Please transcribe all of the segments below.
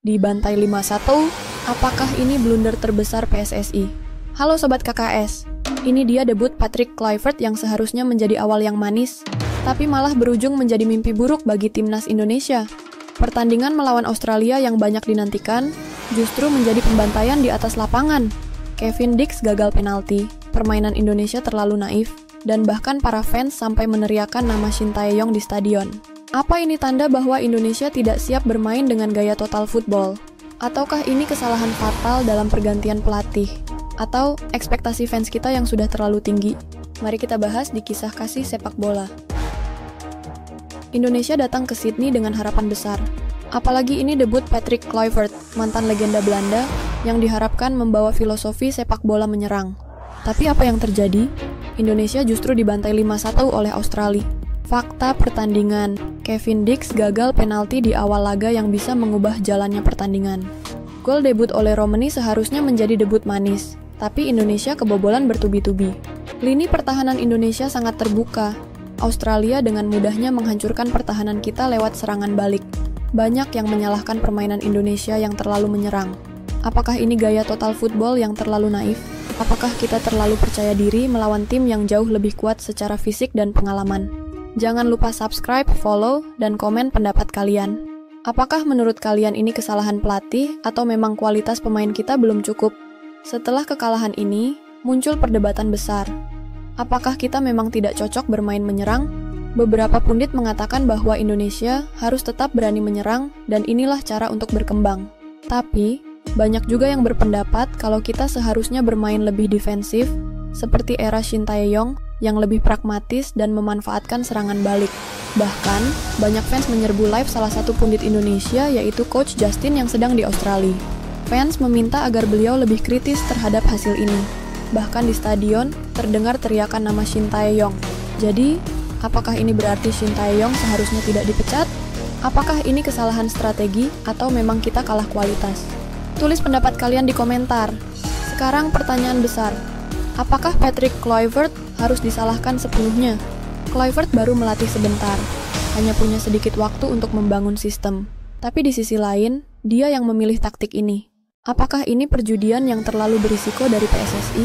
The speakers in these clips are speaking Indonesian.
Dibantai 5-1, apakah ini blunder terbesar PSSI? Halo Sobat KKS, ini dia debut Patrick Kluivert yang seharusnya menjadi awal yang manis, tapi malah berujung menjadi mimpi buruk bagi timnas Indonesia. Pertandingan melawan Australia yang banyak dinantikan, justru menjadi pembantaian di atas lapangan. Kevin Dix gagal penalti, permainan Indonesia terlalu naif, dan bahkan para fans sampai meneriakan nama Shin Tae-yong di stadion. Apa ini tanda bahwa Indonesia tidak siap bermain dengan gaya total football? Ataukah ini kesalahan fatal dalam pergantian pelatih? Atau ekspektasi fans kita yang sudah terlalu tinggi? Mari kita bahas di kisah kasih sepak bola. Indonesia datang ke Sydney dengan harapan besar. Apalagi ini debut Patrick Kluivert, mantan legenda Belanda, yang diharapkan membawa filosofi sepak bola menyerang. Tapi apa yang terjadi? Indonesia justru dibantai 5-1 oleh Australia. Fakta pertandingan, Kevin Dix gagal penalti di awal laga yang bisa mengubah jalannya pertandingan. Gol debut oleh Romani seharusnya menjadi debut manis, tapi Indonesia kebobolan bertubi-tubi. Lini pertahanan Indonesia sangat terbuka. Australia dengan mudahnya menghancurkan pertahanan kita lewat serangan balik. Banyak yang menyalahkan permainan Indonesia yang terlalu menyerang. Apakah ini gaya total football yang terlalu naif? Apakah kita terlalu percaya diri melawan tim yang jauh lebih kuat secara fisik dan pengalaman? Jangan lupa subscribe, follow, dan komen pendapat kalian. Apakah menurut kalian ini kesalahan pelatih atau memang kualitas pemain kita belum cukup? Setelah kekalahan ini, muncul perdebatan besar. Apakah kita memang tidak cocok bermain menyerang? Beberapa pundit mengatakan bahwa Indonesia harus tetap berani menyerang dan inilah cara untuk berkembang. Tapi, banyak juga yang berpendapat kalau kita seharusnya bermain lebih defensif, seperti era Shin Tae-yong, yang lebih pragmatis dan memanfaatkan serangan balik. Bahkan, banyak fans menyerbu live salah satu pundit Indonesia yaitu Coach Justin yang sedang di Australia. Fans meminta agar beliau lebih kritis terhadap hasil ini. Bahkan di stadion, terdengar teriakan nama Shin Tae-yong. Jadi, apakah ini berarti Shin Tae-yong seharusnya tidak dipecat? Apakah ini kesalahan strategi atau memang kita kalah kualitas? Tulis pendapat kalian di komentar. Sekarang pertanyaan besar. Apakah Patrick Kluivert harus disalahkan sepenuhnya? Kluivert baru melatih sebentar, hanya punya sedikit waktu untuk membangun sistem. Tapi di sisi lain, dia yang memilih taktik ini. Apakah ini perjudian yang terlalu berisiko dari PSSI?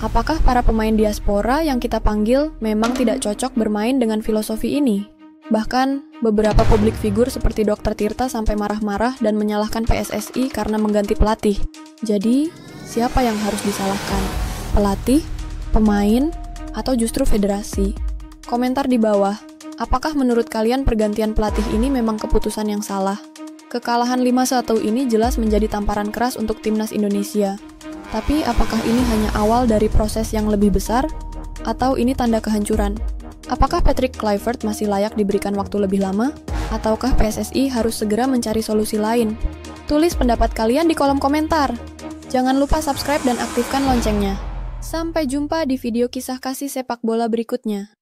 Apakah para pemain diaspora yang kita panggil memang tidak cocok bermain dengan filosofi ini? Bahkan, beberapa publik figur seperti Dr. Tirta sampai marah-marah dan menyalahkan PSSI karena mengganti pelatih. Jadi, siapa yang harus disalahkan? Pelatih, pemain, atau justru federasi? Komentar di bawah, apakah menurut kalian pergantian pelatih ini memang keputusan yang salah? Kekalahan 5-1 ini jelas menjadi tamparan keras untuk timnas Indonesia. Tapi apakah ini hanya awal dari proses yang lebih besar? Atau ini tanda kehancuran? Apakah Patrick Kluivert masih layak diberikan waktu lebih lama? Ataukah PSSI harus segera mencari solusi lain? Tulis pendapat kalian di kolom komentar. Jangan lupa subscribe dan aktifkan loncengnya. Sampai jumpa di video kisah kasih sepak bola berikutnya.